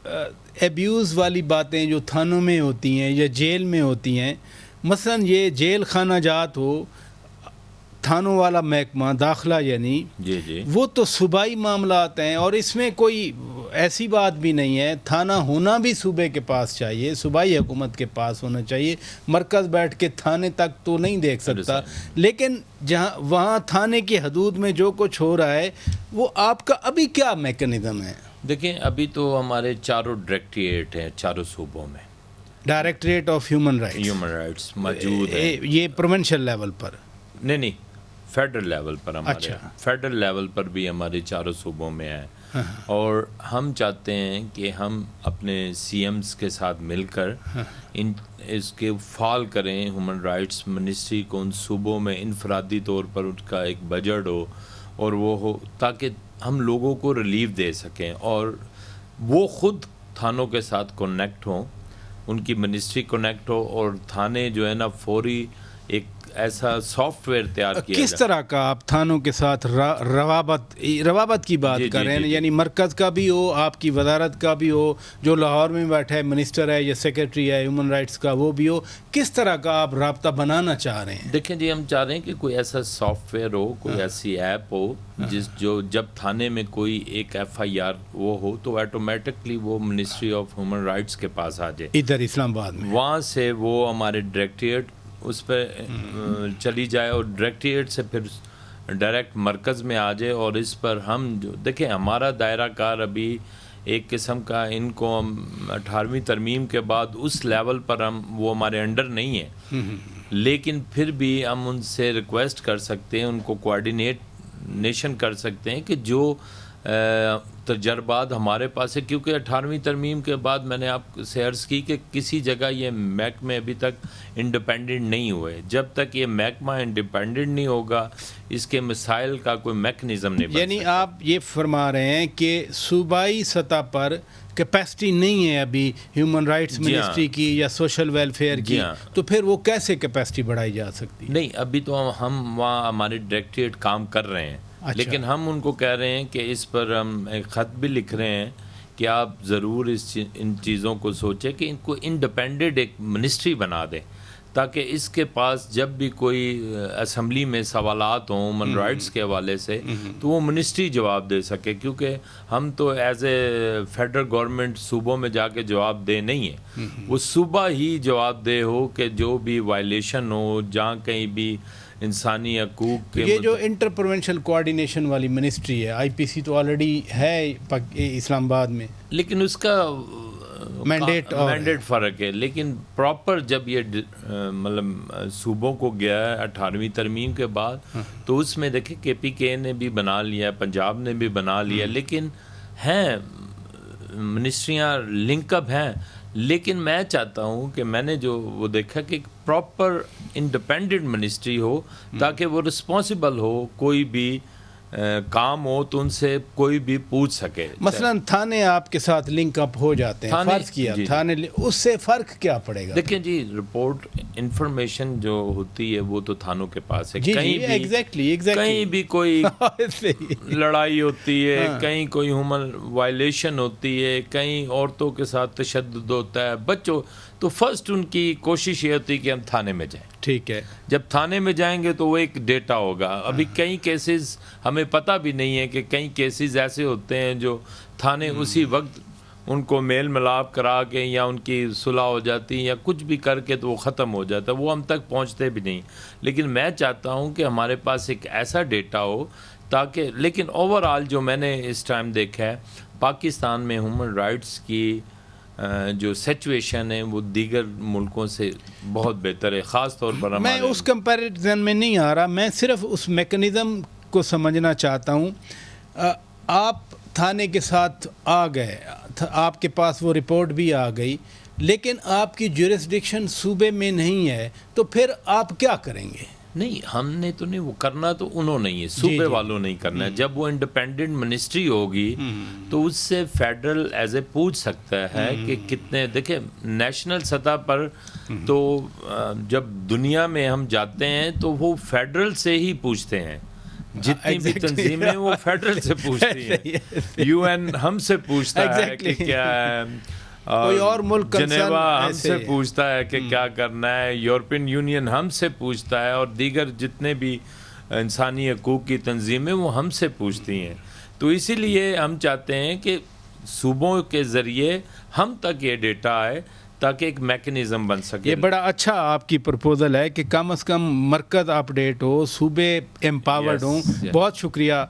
Abuse والی باتیں جو تھانوں میں ہوتی ہیں یا جیل میں ہوتی ہیں، مثلا یہ جیل خانہ جات ہو، تھانوں والا محکمہ داخلہ یعنی جی وہ تو صوبائی معاملات ہیں، اور اس میں کوئی ایسی بات بھی نہیں ہے. تھانہ ہونا بھی صوبے کے پاس چاہیے، صوبائی حکومت کے پاس ہونا چاہیے. مرکز بیٹھ کے تھانے تک تو نہیں دیکھ سکتا، لیکن جہاں وہاں تھانے کی حدود میں جو کچھ ہو رہا ہے وہ آپ کا ابھی کیا میکنزم ہے؟ دیکھیں ابھی تو ہمارے چاروں ڈائریکٹریٹ ہیں چاروں صوبوں میں. ڈائریکٹریٹ آف ہیومن رائٹس موجود ہیں. یہ پروونشل لیول پر نہیں فیڈرل لیول پر ہمارے فیڈرل لیول پر بھی ہمارے چاروں صوبوں میں ہے. اور ہم چاہتے ہیں کہ ہم اپنے سی ایمز کے ساتھ مل کر اس کے فعال کریں ہیومن رائٹس منسٹری کو ان صوبوں میں انفرادی طور پر ان کا ایک بجٹ ہو اور وہ ہو تاکہ ہم لوگوں کو ریلیف دے سکیں اور وہ خود تھانوں کے ساتھ کنیکٹ ہوں، ان کی منسٹری کنیکٹ ہو اور تھانے جو ہے نا فوری ایک ایسا سافٹ ویئر تیار کیا کس طرح کا آپ تھانوں کے ساتھ روابط کی بات کر رہے ہیں؟ یعنی مرکز کا بھی ہو، آپ کی وزارت کا بھی ہو، جو لاہور میں بیٹھا ہے منسٹر ہے یا سیکرٹری ہے ہیومن رائٹس کا وہ بھی ہو، کس طرح کا آپ رابطہ بنانا چاہ رہے ہیں؟ دیکھیں جی ہم چاہ رہے ہیں کہ کوئی ایسا سافٹ ویئر ہو، کوئی ایسی ایپ ہو جو جب تھانے میں کوئی ایک ایف آئی آر وہ ہو تو آٹومیٹکلی وہ منسٹری آف ہیومن رائٹس کے پاس آ جائے، ادھر اسلام آباد میں، وہاں سے وہ ہمارے ڈائریکٹریٹ اس پہ چلی جائے اور ڈائریکٹریٹ سے پھر ڈائریکٹ مرکز میں آ جائے. اور اس پر ہم جو دیکھیں ہمارا دائرہ کار ابھی ایک قسم کا ان کو ہم 18ویں ترمیم کے بعد اس لیول پر ہم وہ ہمارے انڈر نہیں ہے، لیکن پھر بھی ہم ان سے ریکویسٹ کر سکتے ہیں، ان کو کوآرڈینیشن کر سکتے ہیں کہ جو تجربات ہمارے پاس ہے، کیونکہ 18ویں ترمیم کے بعد میں نے آپ سے عرض کی کہ کسی جگہ یہ محکمے ابھی تک انڈیپینڈنٹ نہیں ہوئے. جب تک یہ محکمہ انڈیپینڈنٹ نہیں ہوگا اس کے مسائل کا کوئی میکنزم نہیں بن یعنی سکتا. آپ یہ فرما رہے ہیں کہ صوبائی سطح پر کیپیسٹی نہیں ہے ابھی ہیومن رائٹس منسٹری کی یا سوشل ویلفیئر کی، تو پھر وہ کیسے کیپیسٹی بڑھائی جا سکتی؟ نہیں ابھی تو ہم وہاں ہمارے ڈائریکٹریٹ کام کر رہے ہیں. لیکن ہم ان کو کہہ رہے ہیں کہ اس پر ہم ایک خط بھی لکھ رہے ہیں کہ آپ ضرور ان چیزوں کو سوچیں کہ ان کو انڈیپینڈنٹ ایک منسٹری بنا دیں تاکہ اس کے پاس جب بھی کوئی اسمبلی میں سوالات ہوں ہیومن رائٹس کے حوالے سے تو وہ منسٹری جواب دے سکے، کیونکہ ہم تو ایز اے فیڈرل گورنمنٹ صوبوں میں جا کے جواب دے نہیں ہے، وہ صوبہ ہی جواب دہ ہو کہ جو بھی وائلیشن ہو جہاں کہیں بھی انسانی حقوق کے. یہ جو انٹر پروونشل کوآرڈینیشن والی منسٹری ہے آئی پی سی تو آلریڈی ہے اسلام آباد میں، لیکن اس کا مینڈیٹ فرق ہے. لیکن پراپر جب یہ مطلب صوبوں کو گیا ہے 18ویں ترمیم کے بعد تو اس میں دیکھیں کے پی کے نے بھی بنا لیا، پنجاب نے بھی بنا لیا، لیکن ہیں منسٹریاں لنک اپ ہیں. لیکن میں چاہتا ہوں کہ میں نے جو وہ دیکھا کہ پراپر انڈیپینڈنٹ منسٹری ہو تاکہ وہ رسپانسبل ہو، کوئی بھی کام ہو تو ان سے کوئی بھی پوچھ سکے. مثلا تھانے آپ کے ساتھ لنک اپ ہو جاتے ہیں، فرض کیا تھانے، اس سے فرق کیا پڑے گا؟ دیکھیں جی رپورٹ انفارمیشن جو ہوتی ہے وہ تو تھانوں کے پاس ہے، کہیں بھی کوئی لڑائی ہوتی ہے، کہیں کوئی ہیومن وائلیشن ہوتی ہے، کہیں عورتوں کے ساتھ تشدد ہوتا ہے، بچوں، تو فرسٹ ان کی کوشش یہ ہوتی ہے کہ ہم تھانے میں جائیں. ٹھیک ہے، جب تھانے میں جائیں گے تو وہ ایک ڈیٹا ہوگا. ابھی کئی کیسز ہمیں پتہ بھی نہیں ہے کہ کئی کیسز ایسے ہوتے ہیں جو تھانے اسی وقت ان کو میل ملاپ کرا کے یا ان کی صلح ہو جاتی ہے یا کچھ بھی کر کے تو وہ ختم ہو جاتا ہے، وہ ہم تک پہنچتے بھی نہیں. لیکن میں چاہتا ہوں کہ ہمارے پاس ایک ایسا ڈیٹا ہو تاکہ، لیکن اوور آل جو میں نے اس ٹائم دیکھا ہے پاکستان میں ہیومن رائٹس کی جو سچویشن ہے وہ دیگر ملکوں سے بہت بہتر ہے، خاص طور پر میں اس کمپیریزن میں نہیں آ رہا، میں صرف اس میکنزم کو سمجھنا چاہتا ہوں. آپ تھانے کے ساتھ آ گئے، آپ کے پاس وہ رپورٹ بھی آ گئی، لیکن آپ کی جورسڈکشن صوبے میں نہیں ہے، تو پھر آپ کیا کریں گے؟ نہیں ہم نے تو نہیں، وہ کرنا تو انہوں نہیں ہے، صوبے والوں نہیں کرنا ہے. جب وہ انڈیپینڈنٹ منسٹری ہوگی تو اس سے فیڈرل ایز اے پوچھ سکتا ہے کہ کتنے، دیکھیں نیشنل سطح پر تو جب دنیا میں ہم جاتے ہیں تو وہ فیڈرل سے ہی پوچھتے ہیں جتنی بھی تنظیمیں وہ فیڈرل سے پوچھتی ہیں, UN ہم سے پوچھتا ہے کہ کیا ہے, کوئی اور ملک جنیوا ہم سے پوچھتا ہے کہ کیا کرنا ہے, یورپین یونین ہم سے پوچھتا ہے, اور دیگر جتنے بھی انسانی حقوق کی تنظیمیں وہ ہم سے پوچھتی ہیں. تو اسی لیے ہم چاہتے ہیں کہ صوبوں کے ذریعے ہم تک یہ ڈیٹا آئے تاکہ ایک میکنزم بن سکے. یہ بڑا اچھا آپ کی پرپوزل ہے کہ کم از کم مرکز اپ ڈیٹ ہو, صوبے امپاورڈ ہوں. بہت شکریہ